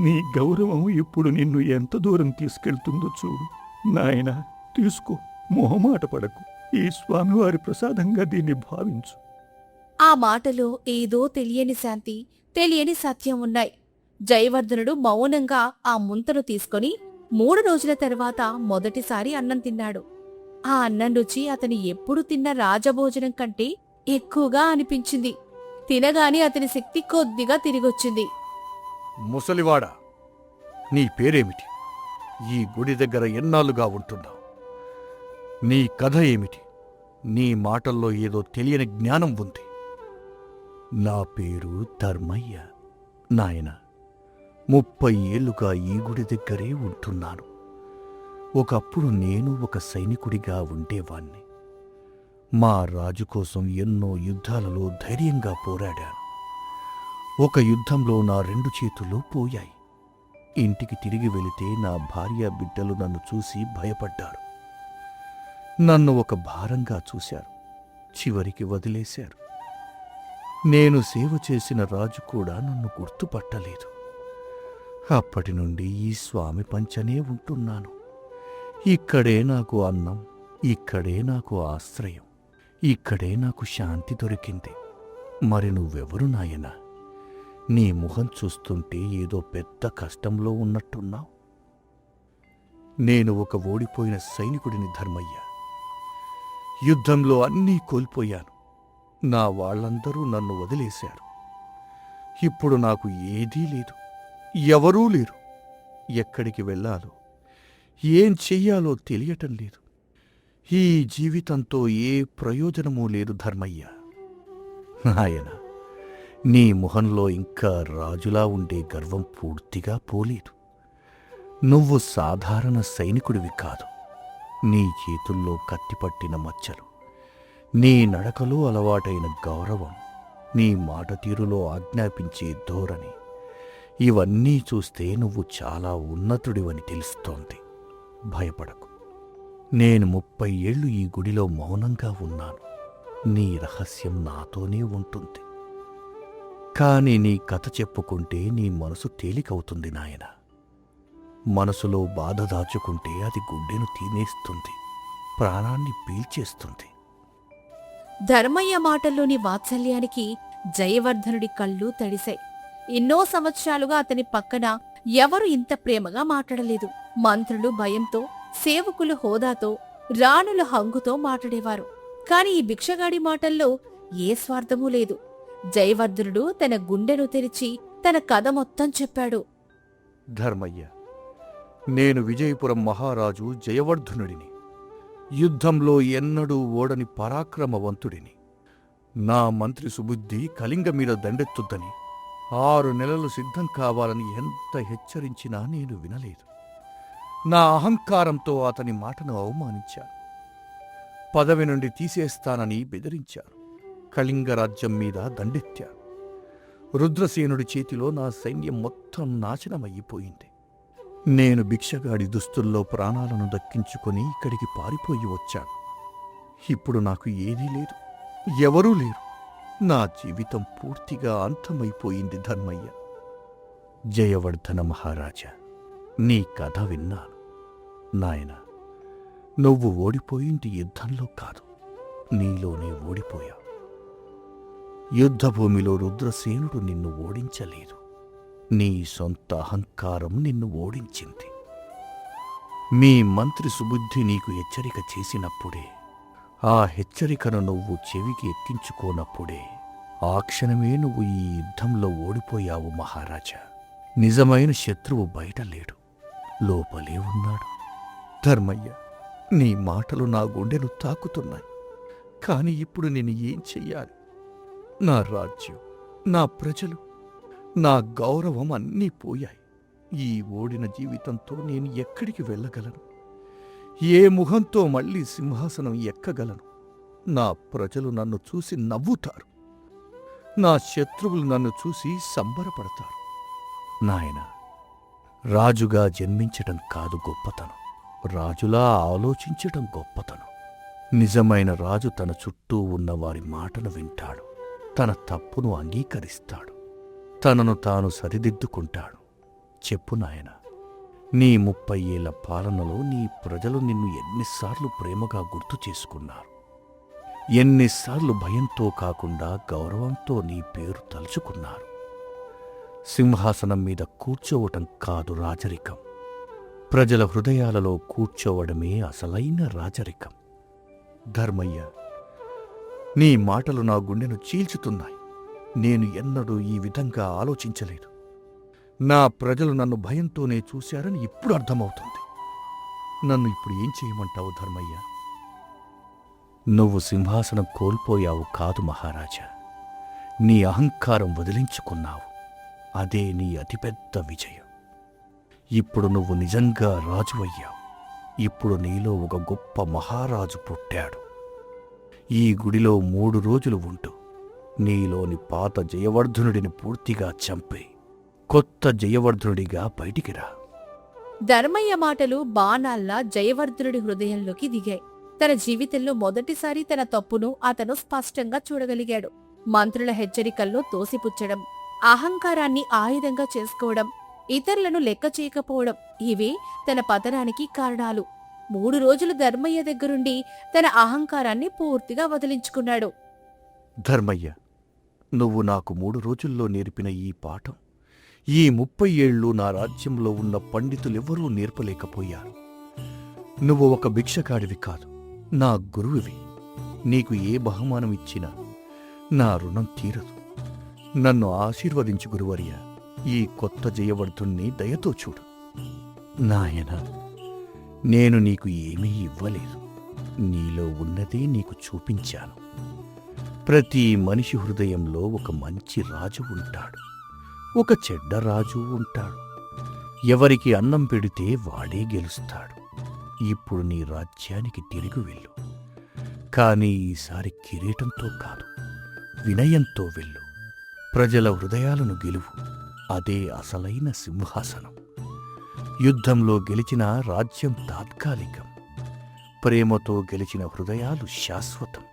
నీ గౌరవం ఇప్పుడు నిన్ను ఎంత దూరం తీసుకెళ్తుందో చూడు. నాయనా, తీసుకో, మొహమాట పడకు. ఈ స్వామివారి ప్రసాదంగా దీన్ని భావించు. ఆ మాటలో ఏదో తెలియని శాంతి, తెలియని సత్యం ఉన్నాయి. జయవర్ధనుడు మౌనంగా ఆ ముంతను తీసుకొని 3 రోజుల తర్వాత మొదటిసారి అన్నం తిన్నాడు. ఆ అన్నం రుచి అతని ఎప్పుడు తిన్న రాజభోజనం కంటే ఎక్కువగా అనిపించింది. తినగాని అతని శక్తి కొద్దిగా తిరిగొచ్చింది. ముసలివాడా, నీ పేరేమిటి? ఈ గుడి దగ్గర ఎన్నాళ్ళుగా ఉంటున్నావు? నీ కథ ఏమిటి? నీ మాటల్లో ఏదో తెలియని జ్ఞానం ఉంది. నా పేరు ధర్మయ్య. నాయన, 30 ఏళ్లుగా ఈ గుడి దగ్గరే ఉంటున్నాను. ఒకప్పుడు నేను ఒక సైనికుడిగా ఉండేవాణ్ణి. మా రాజు కోసం ఎన్నో యుద్ధాలలో ధైర్యంగా పోరాడాను. ఒక యుద్ధంలో నా 2 చేతులు పోయాయి. ఇంటికి తిరిగి వెళితే నా భార్య, బిడ్డలు నన్ను చూసి భయపడ్డారు. నన్ను ఒక భారంగా చూశారు. చివరికి వదిలేశారు. నేను సేవ చేసిన రాజు కూడా నన్ను గుర్తుపట్టలేదు. అప్పటి నుండి ఈ స్వామి పంచనే ఉంటున్నాను. ఇక్కడే నాకు అన్నం, ఇక్కడే నాకు ఆశ్రయం, ఇక్కడే నాకు శాంతి దొరికింది. మరి నువ్వెవరు నాయనా? నీ ముఖం చూస్తుంటే ఏదో పెద్ద కష్టంలో ఉన్నట్టున్నావు. నేను ఒక ఓడిపోయిన సైనికుడిని ధర్మయ్య. యుద్ధంలో అన్నీ కోల్పోయాను. నా వాళ్ళందరూ నన్ను వదిలేశారు. ఇప్పుడు నాకు ఏదీ లేదు, ఎవరూ లేరు. ఎక్కడికి వెళ్ళాలో, ఏం చెయ్యాలో తెలియటం లేదు. ఈ జీవితంతో ఏ ప్రయోజనమూ లేదు ధర్మయ్య. నాయన, నీ మొహంలో ఇంకా రాజులా ఉండే గర్వం పూర్తిగా పోలేదు. నువ్వు సాధారణ సైనికుడివి కాదు. నీ చేతుల్లో కత్తిపట్టిన మచ్చలు, నీ నడకలో అలవాటైన గౌరవం, నీ మాట తీరులో ఆజ్ఞాపించే ధోరణి, ఇవన్నీ చూస్తే నువ్వు చాలా ఉన్నతుడివని తెలుస్తోంది. భయపడకు. నేను 30 ఏళ్లు ఈ గుడిలో మౌనంగా ఉన్నాను. నీ రహస్యం నాతోనే ఉంటుంది. కాని నీ కథ చెప్పుకుంటే నీ మనసు తేలికవుతుంది నాయన. మనసులో బాధ దాచుకుంటే అది గుండెను తినేస్తుంది, ప్రాణాన్ని పీల్చేస్తుంది. ధర్మయ్య మాటల్లోని వాత్సల్యానికి జయవర్ధనుడి కళ్ళు తడిశాయి. ఎన్నో సంవత్సరాలుగా అతని పక్కన ఎవరు ఇంత ప్రేమగా మాట్లాడలేదు. మంత్రులు భయంతో, సేవకులు హోదాతో, రాణుల హంగుతో మాట్లాడేవారు. కాని ఈ భిక్షగాడి మాటల్లో ఏ స్వార్థమూ లేదు. జయవర్ధనుడు తన గుండెను తెరిచి తన కథ మొత్తం చెప్పాడు. ధర్మయ్య, నేను విజయపురం మహారాజు జయవర్ధనుడిని. యుద్ధంలో ఎన్నడూ ఓడని పరాక్రమవంతుడిని. నా మంత్రి సుబుద్ధి కళింగ మీద దండెత్తుద్దని 6 నెలలు సిద్ధం కావాలని ఎంత హెచ్చరించినా నేను వినలేదు. నా అహంకారంతో అతని మాటను అవమానించాను. పదవి నుండి తీసేస్తానని బెదిరించారు. కళింగ రాజ్యం మీద దండెత్తారు. రుద్రసేనుడి చేతిలో నా సైన్యం మొత్తం నాశనమయ్యిపోయింది. నేను భిక్షగాడి దుస్తుల్లో ప్రాణాలను దక్కించుకొని ఇక్కడికి పారిపోయి వచ్చాను. ఇప్పుడు నాకు ఏదీ లేదు, ఎవరూ లేరు. నా జీవితం పూర్తిగా అంతమైపోయింది ధర్మయ్య. జయవర్ధన మహారాజా, నీ కథ విన్నాను. నాయనా, నువ్వు ఓడిపోయింది యుద్ధంలో కాదు, నీలోనే ఓడిపోయావు. యుద్ధభూమిలో రుద్రసేనుడు నిన్ను ఓడించలేదు, నీ సొంత అహంకారం నిన్ను ఓడించింది. మీ మంత్రి సుబుద్ధి నీకు హెచ్చరిక చేసినప్పుడే, ఆ హెచ్చరికను నువ్వు చెవికి ఎక్కించుకోనప్పుడే, ఆ క్షణమే నువ్వు ఈ యుద్ధంలో ఓడిపోయావు మహారాజా. నిజమైన శత్రువు బయట లేడు, లోపలే ఉన్నాడు. ధర్మయ్య, నీ మాటలు నా గుండెను తాకుతున్నాయి. కాని ఇప్పుడు నేను ఏం చెయ్యాలి? నా రాజ్యం, నా ప్రజలు, నా గౌరవం అన్నీ పోయాయి. ఈ ఓడిన జీవితంతో నేను ఎక్కడికి వెళ్ళగలను? ఏ ముఖంతో మళ్ళీ సింహాసనం ఎక్కగలను? నా ప్రజలు నన్ను చూసి నవ్వుతారు, నా శత్రువులు నన్ను చూసి సంబరపడతారు. నాయనా, రాజుగా జన్మించటం కాదు గొప్పతనం, రాజులా ఆలోచించటం గొప్పతనం. నిజమైన రాజు తన చుట్టూ ఉన్న వారి మాటను వింటాడు, తన తప్పును అంగీకరిస్తాడు, తనను తాను సరిదిద్దుకుంటాడు. చెప్పు నాయనా, నీ 30 ఏళ్ల పాలనలో నీ ప్రజలు నిన్ను ఎన్నిసార్లు ప్రేమగా గుర్తు చేసుకున్నారు? ఎన్నిసార్లు భయంతో కాకుండా గౌరవంతో నీ పేరు తలుచుకున్నారు? సింహాసనం మీద కూర్చోవటం కాదు రాజరికం, ప్రజల హృదయాలలో కూర్చోవడమే అసలైన రాజరికం. ధర్మయ్య, నీ మాటలు నా గుండెను చీల్చుతున్నాయి. నేను ఎన్నడూ ఈ విధంగా ఆలోచించలేదు. నా ప్రజలు నన్ను భయంతోనే చూశారని ఇప్పుడు అర్థమవుతుంది. నన్ను ఇప్పుడు ఏం చేయమంటావు ధర్మయ్య? నువ్వు సింహాసనం కోల్పోయావు కాదు మహారాజా, నీ అహంకారం వదిలించుకున్నావు. అదే నీ అతిపెద్ద విజయం. ఇప్పుడు నువ్వు నిజంగా రాజువయ్యావు. ఇప్పుడు నీలో ఒక గొప్ప మహారాజు పుట్టాడు. ఈ గుడిలో 3 రోజులు ఉంటూ నీలోని పాత జయవర్ధనుడిని పూర్తిగా చంపే కొత్త జయవర్ధనుడిగా బయటికి రా. ధర్మయ్య మాటలు బాణాల్లా జయవర్ధనుడి హృదయంలోకి దిగాయి. తన జీవితంలో మొదటిసారి తన తప్పును అతను స్పష్టంగా చూడగలిగాడు. మంత్రుల హెచ్చరికల్లో తోసిపుచ్చడం, అహంకారాన్ని ఆయుధంగా చేసుకోవడం, ఇతరులను లెక్క చేయకపోవడం, ఇవే తన పతనానికి కారణాలు. 3 రోజులు ధర్మయ్య దగ్గరుండి తన అహంకారాన్ని పూర్తిగా వదిలించుకున్నాడు. ధర్మయ్య, నువ్వు నాకు 3 రోజుల్లో నేర్పిన ఈ పాఠం ఈ 30 ఏళ్ళు నా రాజ్యంలో ఉన్న పండితులెవ్వరూ నేర్పలేకపోయారు. నువ్వు ఒక భిక్షకాడివి కాదు, నా గురువువి. నీకు ఏ బహుమానం ఇచ్చినా నా రుణం తీరదు. నన్ను ఆశీర్వదించు గురువర్య. ఈ కొత్త జయవర్ధుణ్ణి దయతో చూడు. నాయనా, నేను నీకు ఏమీ ఇవ్వలేదు, నీలో ఉన్నదే నీకు చూపించాను. ప్రతి మనిషి హృదయంలో ఒక మంచి రాజు ఉంటాడు, ఒక చెడ్డ రాజు ఉంటాడు. ఎవరికి అన్నం పెడితే వాడే గెలుస్తాడు. ఇప్పుడు నీ రాజ్యానికి తిరిగి వెళ్ళు, కానీ ఈసారి కిరీటంతో కాదు, వినయంతో వెళ్ళు. ప్రజల హృదయాలను గెలువు, అదే అసలైన సింహాసనం. యుద్ధంలో గెలిచిన రాజ్యం తాత్కాలికం, ప్రేమతో గెలిచిన హృదయాలు శాశ్వతం.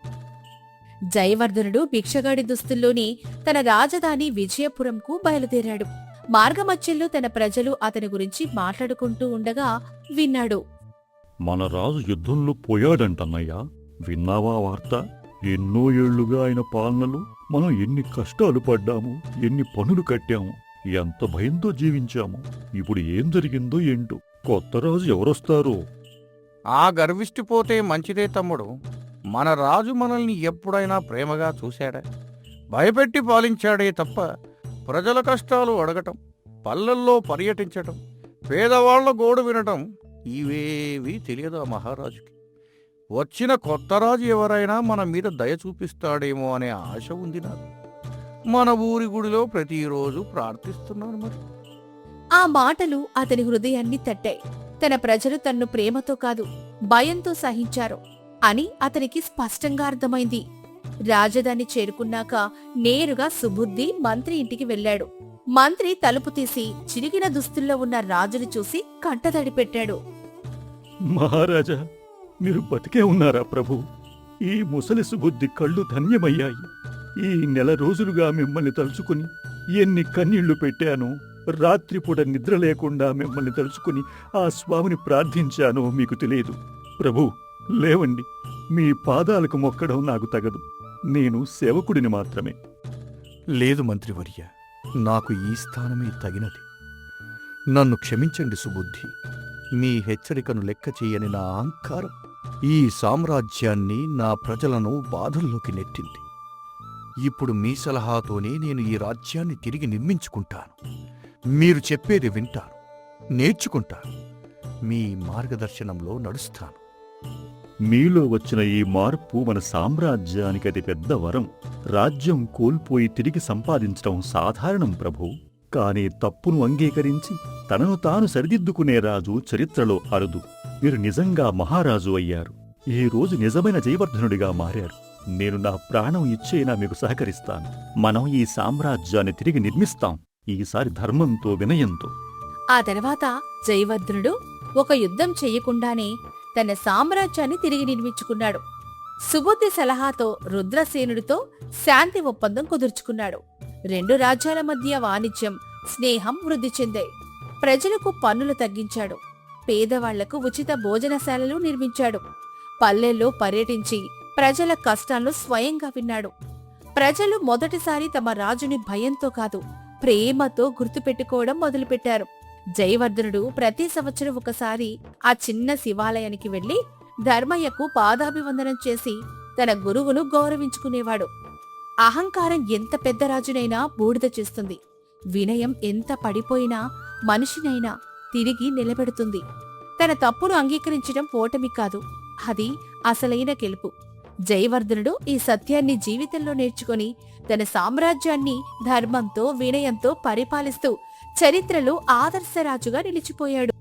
జయవర్ధనుడు భిక్షగాడి దుస్తుల్లోని తన రాజధాని విజయపురంకు బయలుదేరాడు. మార్గమధ్యంలో తన ప్రజలు అతని గురించి మాట్లాడుకుంటూ ఉండగా విన్నాడు. మన రాజు యుద్ధంలో పోయాడంటన్నయ్యా, విన్నావా వార్త? ఎన్నో ఏళ్లుగా ఆయన పాలనలో మనం ఎన్ని కష్టాలు పడ్డాము, ఎన్ని పనులు కట్టాము, ఎంత భయంతో జీవించాము. ఇప్పుడు ఏం జరిగిందో ఏంటో. కొత్త రాజు ఎవరొస్తారో? ఆ గర్విష్టిపోతే మంచిదే తమ్ముడు. మన రాజు మనల్ని ఎప్పుడైనా ప్రేమగా చూశాడా? భయపెట్టి పాలించాడే తప్ప ప్రజల కష్టాలు అడగటం, పల్లెల్లో పర్యటించటం, పేదవాళ్ల గోడు వినటం ఇవేవీ తెలియదా మహారాజుకి? వచ్చిన కొత్త రాజు ఎవరైనా మన మీద దయ చూపిస్తాడేమో అనే ఆశ ఉంది నాకు. మన ఊరి గుడిలో ప్రతిరోజు ప్రార్థిస్తున్నాను. మరి ఆ మాటలు అతని హృదయాన్ని తట్టాయి. తన ప్రజలు తన్ను ప్రేమతో కాదు, భయంతో సహించారు. అని అతనికి స్పష్టంగా అర్థమైంది. రాజధాని చేరుకున్నాక నేరుగా సుబుద్ధి మంత్రి ఇంటికి వెళ్ళాడు. మంత్రి తలుపు తీసి చిరిగిన దుస్తుల్లో ఉన్న రాజుని చూసి కంటతడి పెట్టాడు. మహారాజా, మీరు బతికే ఉన్నారా ప్రభు? ఈ ముసలి సుబుద్ధి కళ్ళు ధన్యమయ్యాయి. ఈ నెల రోజులుగా మిమ్మల్ని తలుచుకుని ఎన్ని కన్నీళ్లు పెట్టానో, రాత్రిపూట నిద్ర లేకుండా మిమ్మల్ని తలుచుకుని ఆ స్వామిని ప్రార్థించానో మీకు తెలియదు. ప్రభు, లేవండి. మీ పాదాలకు మొక్కడం నాకు తగదు. నేను సేవకుడిని మాత్రమే. లేదు మంత్రివర్య, నాకు ఈ స్థానమే తగినది. నన్ను క్షమించండి సుబుద్ధి. మీ హెచ్చరికను లెక్క చేయని నా అహంకారం ఈ సామ్రాజ్యాన్ని, నా ప్రజలను బాధల్లోకి నెట్టింది. ఇప్పుడు మీ సలహాతోనే నేను ఈ రాజ్యాన్ని తిరిగి నిర్మించుకుంటాను. మీరు చెప్పేది వింటాను, నేర్చుకుంటాను. మీ మార్గదర్శనంలో నడుస్తాను. మీలో వచ్చిన ఈ మార్పు మన సామ్రాజ్యానికి అతి పెద్ద వరం. రాజ్యం కోల్పోయి తిరిగి సంపాదించడం సాధారణం ప్రభు. కాని తప్పును అంగీకరించి తనను తాను సరిదిద్దుకునే రాజు చరిత్రలో అరుదు. మీరు నిజంగా మహారాజు అయ్యారు. ఈ రోజు నిజమైన జయవర్ధనుడిగా మారారు. నేను నా ప్రాణం ఇచ్చైనా మీకు సహకరిస్తాను. మనం ఈ సామ్రాజ్యాన్ని తిరిగి నిర్మిస్తాం, ఈసారి ధర్మంతో, వినయంతో. ఆ తర్వాత జయవర్ధనుడు ఒక యుద్ధం చెయ్యకుండానే తన సామ్రాజ్యాన్ని తిరిగి నిర్మించుకున్నాడు. సుబుద్ధి సలహాతో రుద్రసేనుడితో శాంతి ఒప్పందం కుదుర్చుకున్నాడు. రెండు రాజ్యాల మధ్య వాణిజ్యం, స్నేహం వృద్ధి చెందాయి. ప్రజలకు పన్నులు తగ్గించాడు. పేదవాళ్లకు ఉచిత భోజనశాలలు నిర్మించాడు. పల్లెల్లో పర్యటించి ప్రజల కష్టాలను స్వయంగా విన్నాడు. ప్రజలు మొదటిసారి తమ రాజుని భయంతో కాదు, ప్రేమతో గుర్తుపెట్టుకోవడం మొదలుపెట్టారు. జయవర్ధనుడు ప్రతి సంవత్సరం ఒకసారి ఆ చిన్న శివాలయానికి వెళ్లి ధర్మయ్యకు పాదాభివందనం చేసి తన గురువును గౌరవించుకునేవాడు. అహంకారం ఎంత పెద్ద రాజునైనా బూడిద చేస్తుంది. వినయం ఎంత పడిపోయినా మనిషినైనా తిరిగి నిలబెడుతుంది. తన తప్పును అంగీకరించడం ఓటమి కాదు, అది అసలైన గెలుపు. జయవర్ధనుడు ఈ సత్యాన్ని జీవితంలో నేర్చుకుని తన సామ్రాజ్యాన్ని ధర్మంతో, వినయంతో పరిపాలిస్తూ చరిత్రలో ఆదర్శరాజుగా నిలిచిపోయాడు.